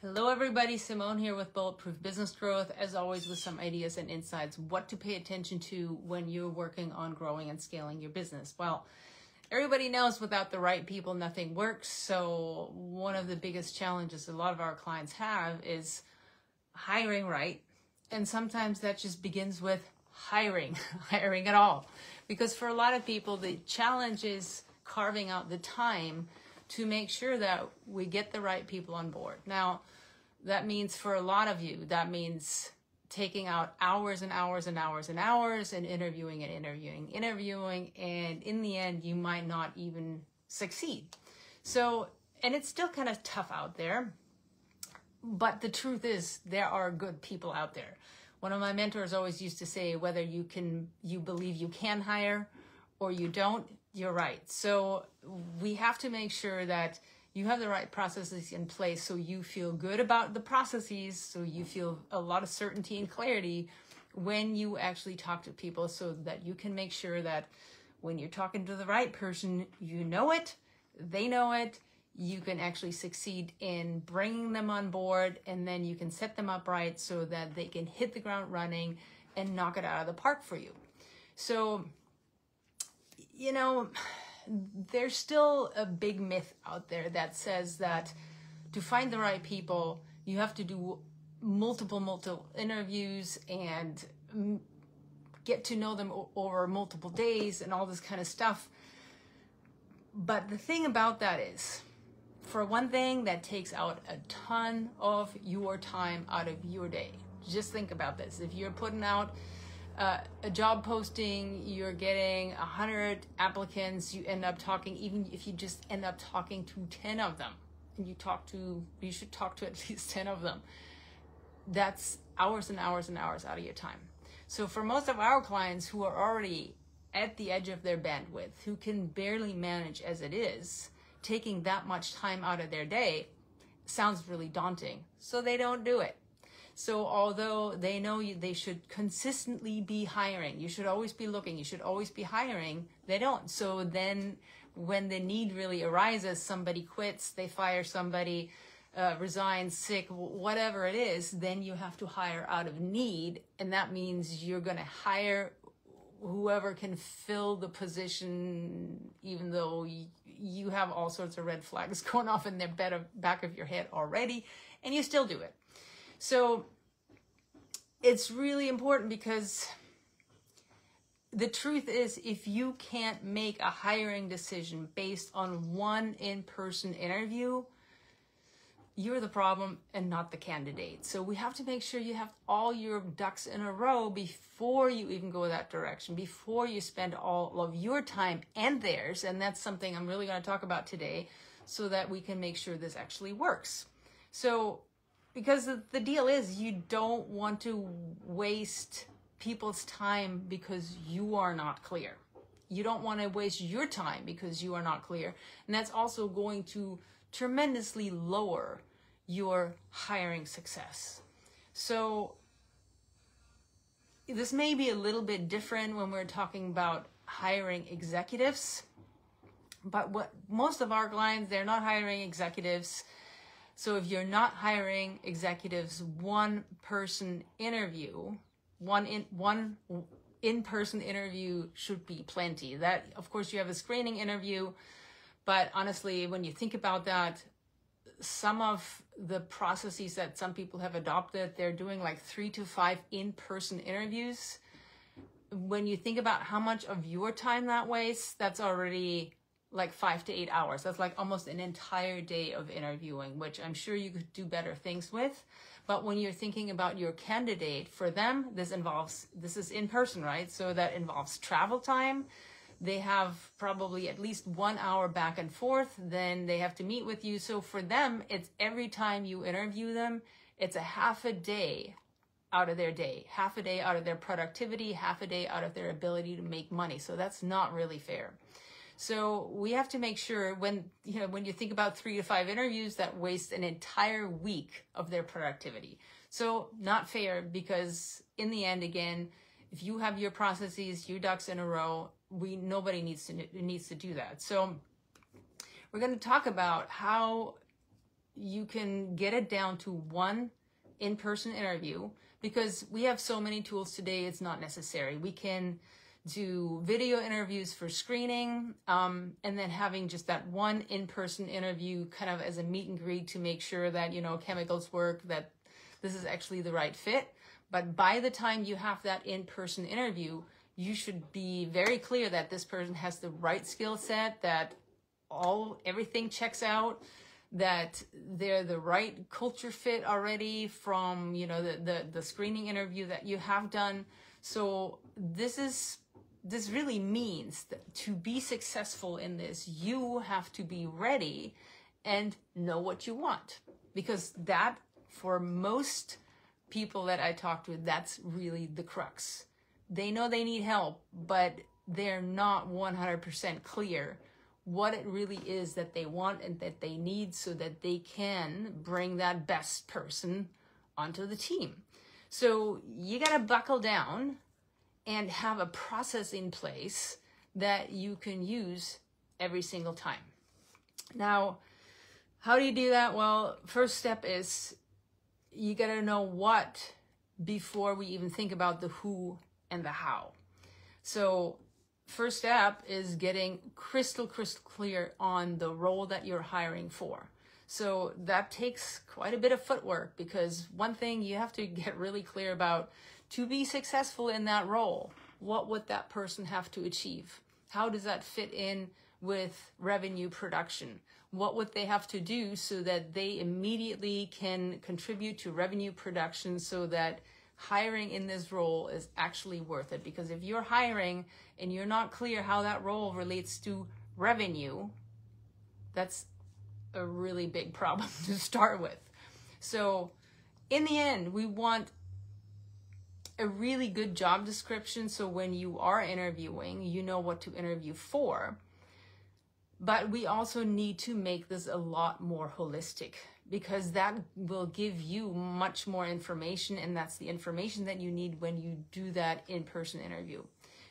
Hello everybody, Simone here with Bulletproof Business Growth, as always with some ideas and insights, what to pay attention to when you're working on growing and scaling your business. Well, everybody knows without the right people, nothing works. So one of the biggest challenges a lot of our clients have is hiring right. And sometimes that just begins with hiring at all. Because for a lot of people, the challenge is carving out the time to make sure that we get the right people on board. Now, that means for a lot of you, that means taking out hours and hours and hours and hours and interviewing, and in the end, you might not even succeed. So, and it's still kind of tough out there, but the truth is there are good people out there. One of my mentors always used to say, whether you believe you can hire or you don't, you're right. So we have to make sure that you have the right processes in place so you feel good about the processes, so you feel a lot of certainty and clarity when you actually talk to people, so that you can make sure that when you're talking to the right person, you know it, they know it, you can actually succeed in bringing them on board, and then you can set them up right so that they can hit the ground running and knock it out of the park for you. So, you know, there's still a big myth out there that says that to find the right people, you have to do multiple interviews and get to know them over multiple days and all this kind of stuff. But the thing about that is, for one thing, that takes out a ton of your time out of your day. Just think about this. If you're putting out a job posting, you're getting 100 applicants, you end up talking, even if you just end up talking to 10 of them, and you should talk to at least 10 of them. That's hours and hours and hours out of your time. So for most of our clients who are already at the edge of their bandwidth, who can barely manage as it is, taking that much time out of their day sounds really daunting. So they don't do it. So although they know they should consistently be hiring, you should always be looking, you should always be hiring, they don't. So then when the need really arises, somebody quits, they fire somebody, resigns, sick, whatever it is, then you have to hire out of need. And that means you're going to hire whoever can fill the position, even though you have all sorts of red flags going off in the back of your head already, and you still do it. So it's really important, because the truth is, if you can't make a hiring decision based on one in-person interview, you're the problem and not the candidate. So we have to make sure you have all your ducks in a row before you even go that direction, before you spend all of your time and theirs. And that's something I'm really going to talk about today, so that we can make sure this actually works. So, because the deal is, you don't want to waste people's time because you are not clear. You don't want to waste your time because you are not clear. And that's also going to tremendously lower your hiring success. So this may be a little bit different when we're talking about hiring executives, but what most of our clients, they're not hiring executives. So if you're not hiring executives, one in-person interview should be plenty. That, of course, you have a screening interview, but honestly, when you think about that, some of the processes that some people have adopted, they're doing like 3 to 5 in-person interviews. When you think about how much of your time that wastes, that's already like 5 to 8 hours. That's like almost an entire day of interviewing, which I'm sure you could do better things with. But when you're thinking about your candidate, for them, this is in person, right? So that involves travel time. They have probably at least 1 hour back and forth. Then they have to meet with you. So for them, it's every time you interview them, it's a half a day out of their day, half a day out of their productivity, half a day out of their ability to make money. So that's not really fair. So we have to make sure when you think about 3 to 5 interviews, that waste an entire week of their productivity. So not fair, because in the end, again, if you have your processes, your ducks in a row, nobody needs to do that. So we're going to talk about how you can get it down to one in-person interview, because we have so many tools today, it's not necessary. We can do video interviews for screening, and then having just that one in-person interview kind of as a meet and greet to make sure that, you know, chemicals work, that this is actually the right fit. But by the time you have that in-person interview, you should be very clear that this person has the right skill set, that everything checks out, that they're the right culture fit already from, you know, the screening interview that you have done. So this really means that to be successful in this, you have to be ready and know what you want, because that, for most people that I talked with, that's really the crux. They know they need help, but they're not 100% clear what it really is that they want and that they need, so that they can bring that best person onto the team. So you got to buckle down and have a process in place that you can use every single time. Now, how do you do that? Well, first step is you got to know what before we even think about the who and the how. So first step is getting crystal clear on the role that you're hiring for. So that takes quite a bit of footwork, because one thing you have to get really clear about: to be successful in that role, what would that person have to achieve? How does that fit in with revenue production? What would they have to do so that they immediately can contribute to revenue production, so that hiring in this role is actually worth it? Because if you're hiring and you're not clear how that role relates to revenue, that's a really big problem to start with. So in the end, we want a really good job description, so when you are interviewing, you know what to interview for. But we also need to make this a lot more holistic, because that will give you much more information, and that's the information that you need when you do that in-person interview.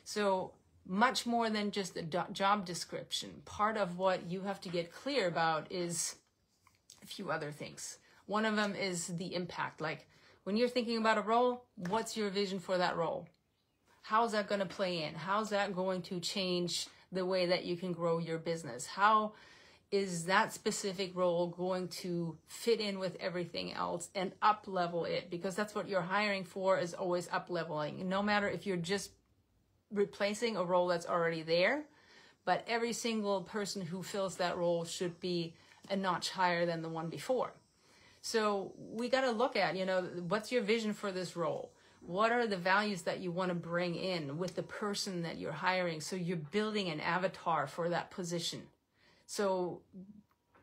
So much more than just the job description. Part of what you have to get clear about is a few other things. One of them is the impact. Like, when you're thinking about a role, what's your vision for that role? How's that going to play in? How's that going to change the way that you can grow your business? How is that specific role going to fit in with everything else and up level it? Because that's what you're hiring for, is always up leveling. No matter if you're just replacing a role that's already there, but every single person who fills that role should be a notch higher than the one before. So we got to look at, you know, what's your vision for this role? What are the values that you want to bring in with the person that you're hiring? So you're building an avatar for that position. So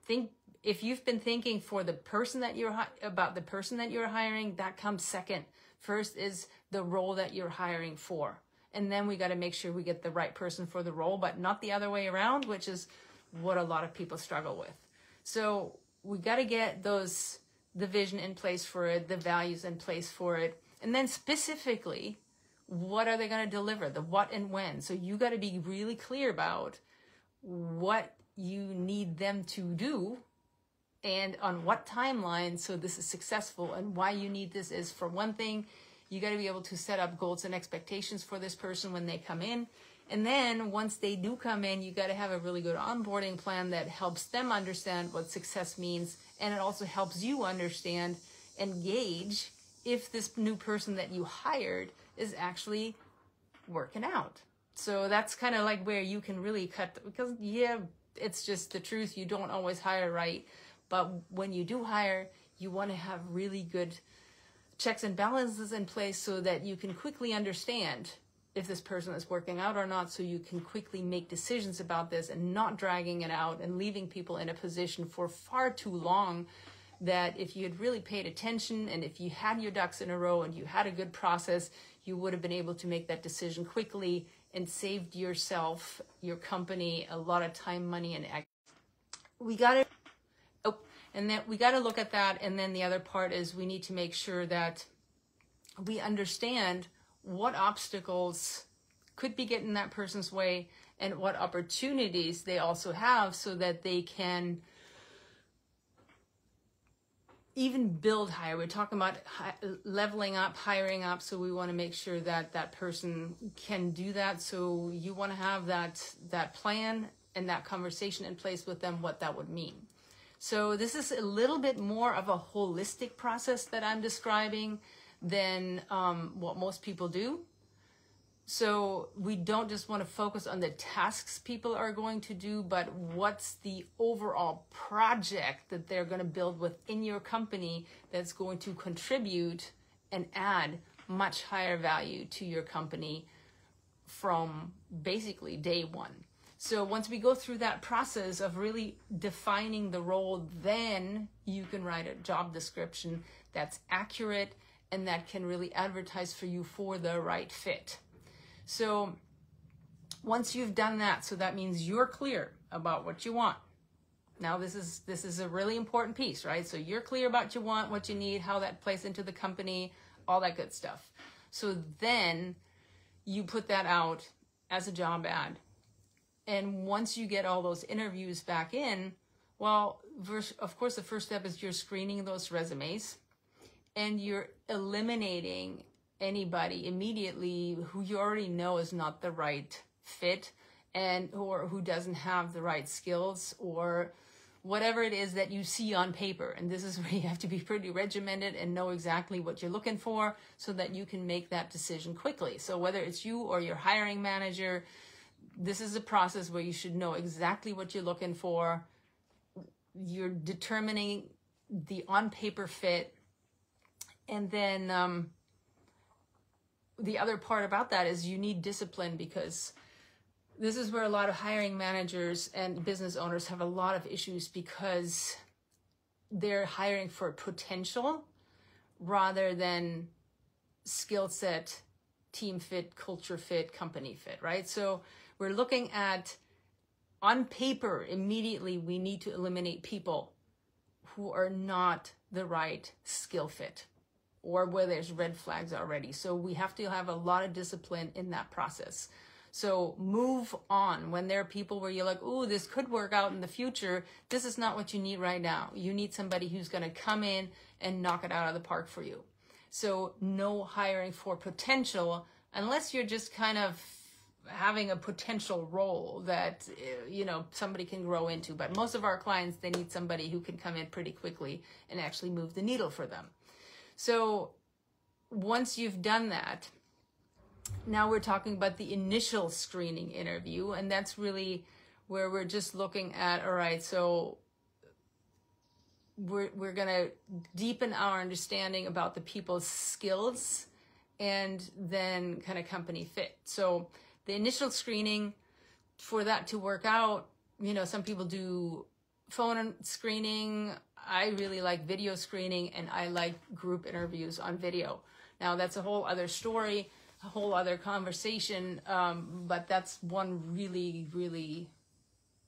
think, if you've been thinking for the person that about the person that you're hiring, that comes second. First is the role that you're hiring for. And then we got to make sure we get the right person for the role, but not the other way around, which is what a lot of people struggle with. So we got to get the vision in place for it, the values in place for it. And then specifically, what are they going to deliver? The what and when. So you got to be really clear about what you need them to do and on what timeline, so this is successful. And why you need this is, for one thing, you got to be able to set up goals and expectations for this person when they come in. And then once they do come in, you got to have a really good onboarding plan that helps them understand what success means. And it also helps you understand and gauge if this new person that you hired is actually working out. So that's kind of like where you can really cut, because yeah, it's just the truth. You don't always hire right. But when you do hire, you want to have really good checks and balances in place so that you can quickly understand if this person is working out or not, so you can quickly make decisions about this and not dragging it out and leaving people in a position for far too long, that if you had really paid attention and if you had your ducks in a row and you had a good process, you would have been able to make that decision quickly and saved yourself, your company, a lot of time, money, and we got to look at that. And then the other part is we need to make sure that we understand what obstacles could be getting in that person's way and what opportunities they also have, so that they can even build hire. We're talking about leveling up, hiring up. So we want to make sure that that person can do that. So you want to have that plan and that conversation in place with them, what that would mean. So this is a little bit more of a holistic process that I'm describing than what most people do. So we don't just want to focus on the tasks people are going to do, but what's the overall project that they're going to build within your company that's going to contribute and add much higher value to your company from basically day one. So once we go through that process of really defining the role, then you can write a job description that's accurate and that can really advertise for you for the right fit. So once you've done that, so that means you're clear about what you want. Now this is a really important piece, right? So you're clear about what you want, what you need, how that plays into the company, all that good stuff. So then you put that out as a job ad. And once you get all those interviews back in, well, of course, the first step is you're screening those resumes and you're eliminating anybody immediately who you already know is not the right fit or who doesn't have the right skills or whatever it is that you see on paper. And this is where you have to be pretty regimented and know exactly what you're looking for so that you can make that decision quickly. So whether it's you or your hiring manager, this is a process where you should know exactly what you're looking for. You're determining the on-paper fit. And then the other part about that is you need discipline, because this is where a lot of hiring managers and business owners have a lot of issues, because they're hiring for potential rather than skill set, team fit, culture fit, company fit, right? So we're looking at, on paper, immediately we need to eliminate people who are not the right skill fit, or where there's red flags already. So we have to have a lot of discipline in that process. So move on. When there are people where you're like, oh, this could work out in the future, this is not what you need right now. You need somebody who's going to come in and knock it out of the park for you. So no hiring for potential, unless you're just kind of having a potential role that, somebody can grow into. But most of our clients, they need somebody who can come in pretty quickly and actually move the needle for them. So once you've done that, now we're talking about the initial screening interview, and that's really where we're just looking at, all right, so we're going to deepen our understanding about the people's skills and then kind of company fit. So the initial screening, for that to work out, some people do phone screening. I really like video screening, and I like group interviews on video. Now that's a whole other story, a whole other conversation, but that's one really, really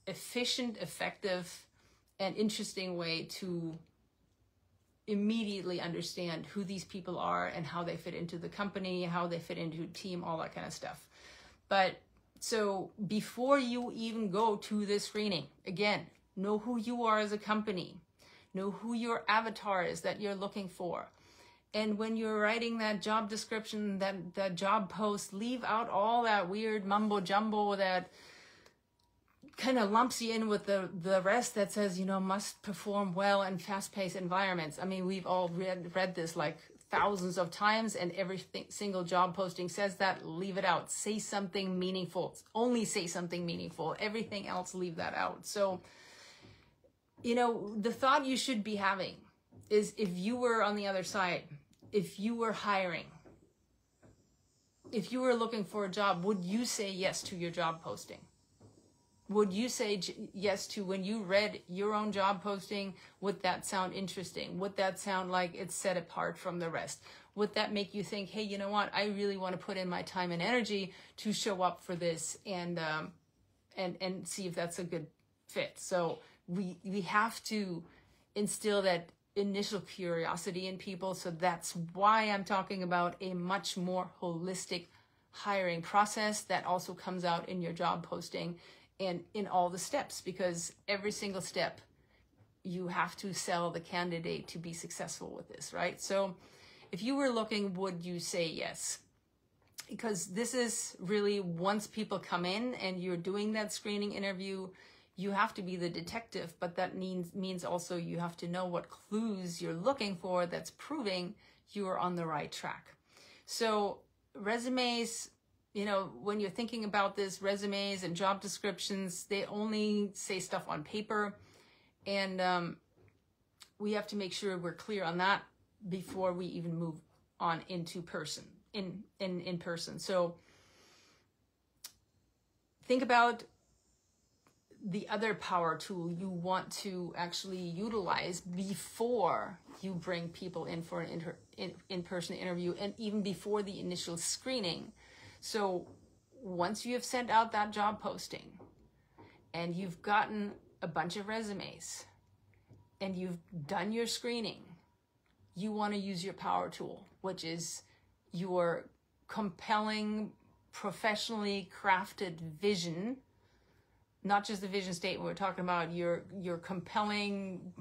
efficient, effective, and interesting way to immediately understand who these people are and how they fit into the company, how they fit into a team, all that kind of stuff. But so before you even go to this screening, again, know who you are as a company. Know who your avatar is that you're looking for. And when you're writing that job description, that job post, leave out all that weird mumbo jumbo that kind of lumps you in with the rest that says, must perform well in fast-paced environments. I mean, we've all read this like thousands of times, and every single job posting says that. Leave it out. Say something meaningful. Only say something meaningful. Everything else, leave that out. So the thought you should be having is, if you were on the other side, if you were hiring, if you were looking for a job, would you say yes to your job posting? Would you say yes to, when you read your own job posting, would that sound interesting? Would that sound like it's set apart from the rest? Would that make you think, hey, you know what? I really want to put in my time and energy to show up for this and see if that's a good fit. So we have to instill that initial curiosity in people. So that's why I'm talking about a much more holistic hiring process that also comes out in your job posting and in all the steps, because every single step you have to sell the candidate to be successful with this, right? So if you were looking, would you say yes? Because this is really, once people come in and you're doing that screening interview, you have to be the detective, but that means also you have to know what clues you're looking for that's proving you are on the right track. So resumes, you know, when you're thinking about this, resumes and job descriptions, they only say stuff on paper. And we have to make sure we're clear on that before we even move on into person, in person. So think about the other power tool you want to actually utilize before you bring people in for an in-person interview, and even before the initial screening. So once you have sent out that job posting and you've gotten a bunch of resumes and you've done your screening, you want to use your power tool, which is your compelling, professionally crafted vision. Not just the vision statement, we're talking about your compelling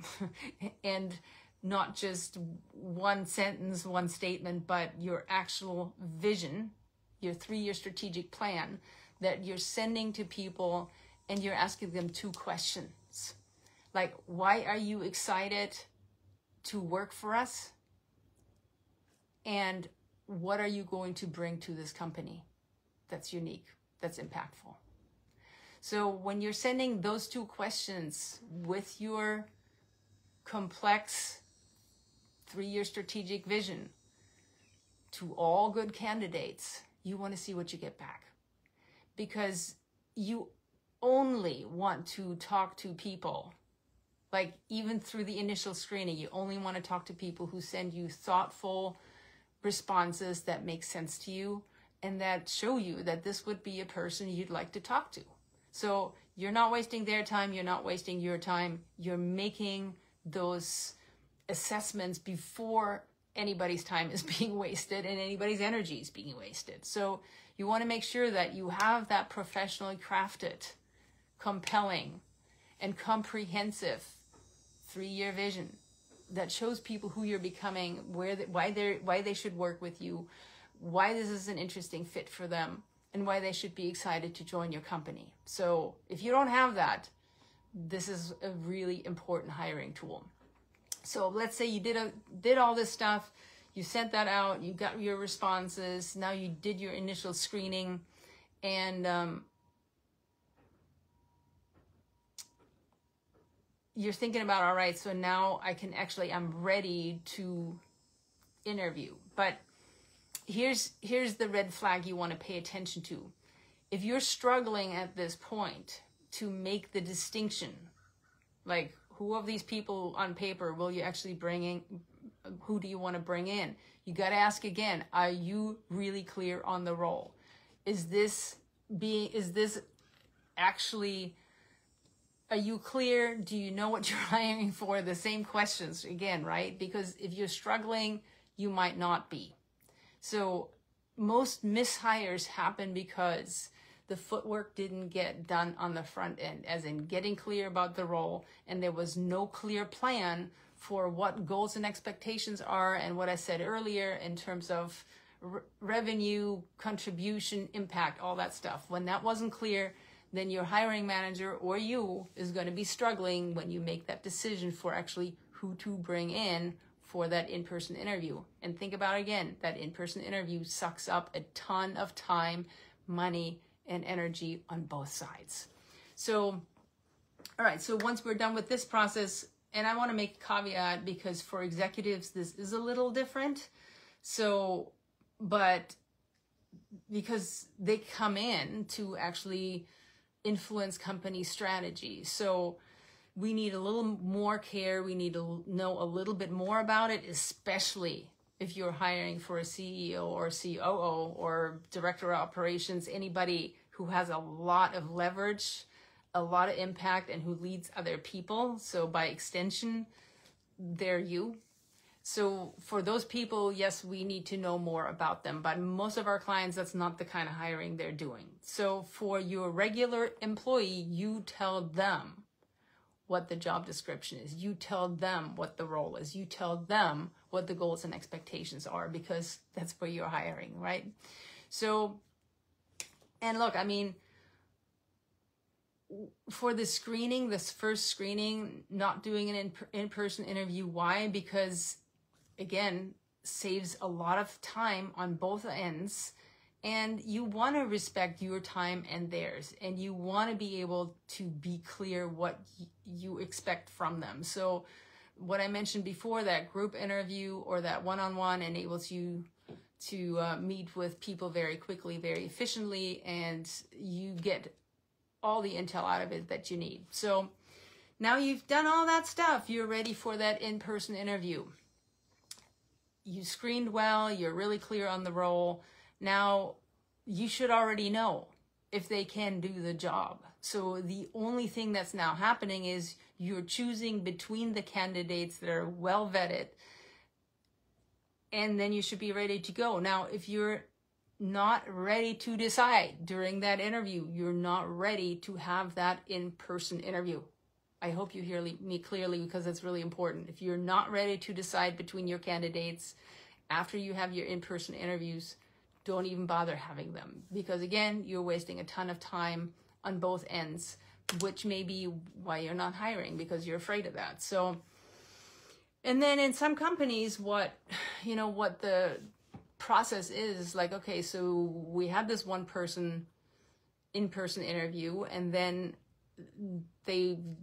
and not just one sentence, one statement, but your actual vision, your 3-year strategic plan that you're sending to people, and you're asking them 2 questions. Like, why are you excited to work for us? And what are you going to bring to this company that's unique, that's impactful? So when you're sending those 2 questions with your complex 3-year strategic vision to all good candidates, you want to see what you get back. Because you only want to talk to people, like even through the initial screening, you only want to talk to people who send you thoughtful responses that make sense to you and that show you that this would be a person you'd like to talk to. So you're not wasting their time, you're not wasting your time, you're making those assessments before anybody's time is being wasted and anybody's energy is being wasted. So you want to make sure that you have that professionally crafted, compelling, and comprehensive 3-year vision that shows people who you're becoming, why they should work with you, why this is an interesting fit for them, and why they should be excited to join your company. So if you don't have that, this is a really important hiring tool. So let's say you did all this stuff, you sent that out, you got your responses, now you did your initial screening, and you're thinking about, all right, so now I'm ready to interview. But here's the red flag you want to pay attention to. If you're struggling at this point to make the distinction, like who of these people on paper will you actually bring in, who do you want to bring in? You got to ask again, are you really clear on the role? Is this actually, are you clear? Do you know what you're hiring for? The same questions again, right? Because if you're struggling, you might not be. So most mishires happen because the footwork didn't get done on the front end, as in getting clear about the role, and there was no clear plan for what goals and expectations are, and what I said earlier in terms of revenue, contribution, impact, all that stuff. When that wasn't clear, then your hiring manager or you is going to be struggling when you make that decision for actually who to bring in for that in-person interview. And think about, again, that in-person interview sucks up a ton of time, money, and energy on both sides. So, all right, so once we're done with this process, and I want to make a caveat because for executives, this is a little different. So, but because they come in to actually influence company strategy. So we need a little more care. We need to know a little bit more about it, especially if you're hiring for a CEO or COO or director of operations, anybody who has a lot of leverage, a lot of impact, and who leads other people. So by extension, they're you. So for those people, yes, we need to know more about them, but most of our clients, that's not the kind of hiring they're doing. So for your regular employee, you tell them what the job description is. You tell them what the role is. You tell them what the goals and expectations are, because that's where you're hiring, right? So, and look, I mean, for the screening, this first screening, not doing an in-person interview. Why? Because, again, saves a lot of time on both ends. And you want to respect your time and theirs, and you want to be able to be clear what you expect from them. So what I mentioned before, that group interview or that one-on-one enables you to meet with people very quickly, very efficiently, and you get all the intel out of it that you need. So now you've done all that stuff, you're ready for that in-person interview. You screened well, you're really clear on the role. Now, you should already know if they can do the job. So the only thing that's now happening is you're choosing between the candidates that are well vetted, and then you should be ready to go. Now, if you're not ready to decide during that interview, you're not ready to have that in-person interview. I hope you hear me clearly, because it's really important. If you're not ready to decide between your candidates after you have your in-person interviews, don't even bother having them, because again, you're wasting a ton of time on both ends, which may be why you're not hiring, because you're afraid of that. So, and then in some companies, what the process is like, okay, so we have this one person in-person interview, and then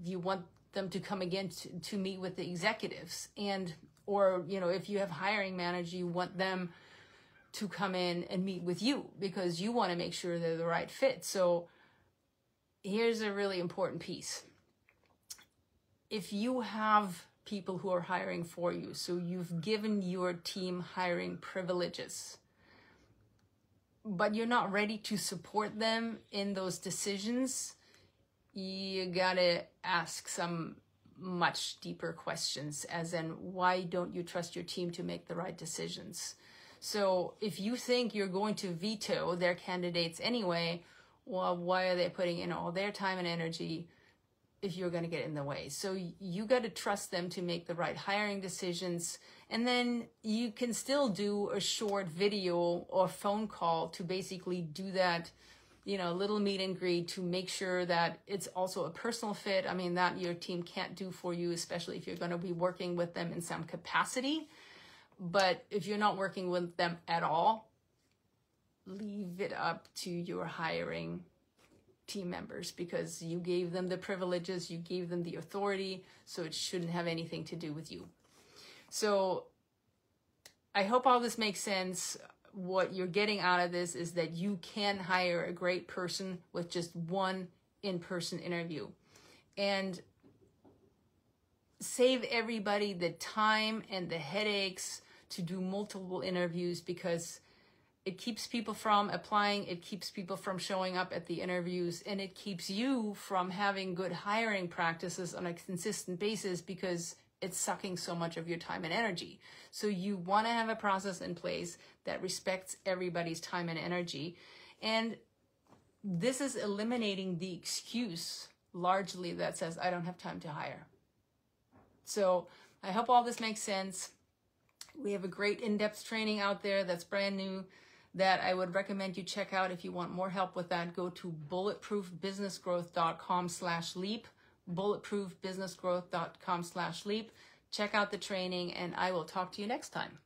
you want them to come again to meet with the executives, or if you have hiring manager, you want them to come in and meet with you, because you want to make sure they're the right fit. So here's a really important piece. If you have people who are hiring for you, so you've given your team hiring privileges, but you're not ready to support them in those decisions, you gotta ask some much deeper questions, as in, why don't you trust your team to make the right decisions? So if you think you're going to veto their candidates anyway, well, why are they putting in all their time and energy if you're going to get in the way? So you got to trust them to make the right hiring decisions. And then you can still do a short video or phone call to basically do that, little meet and greet, to make sure that it's also a personal fit. I mean, that your team can't do for you, especially if you're going to be working with them in some capacity. But if you're not working with them at all, leave it up to your hiring team members, because you gave them the privileges, you gave them the authority, so it shouldn't have anything to do with you. So I hope all this makes sense. What you're getting out of this is that you can hire a great person with just one in-person interview, and save everybody the time and the headaches to do multiple interviews, because it keeps people from applying, it keeps people from showing up at the interviews, and it keeps you from having good hiring practices on a consistent basis, because it's sucking so much of your time and energy. So you want to have a process in place that respects everybody's time and energy. And this is eliminating the excuse largely that says, I don't have time to hire. So I hope all this makes sense. We have a great in-depth training out there that's brand new that I would recommend you check out. If you want more help with that, go to bulletproofbusinessgrowth.com/leap, bulletproofbusinessgrowth.com/leap. Check out the training, and I will talk to you next time.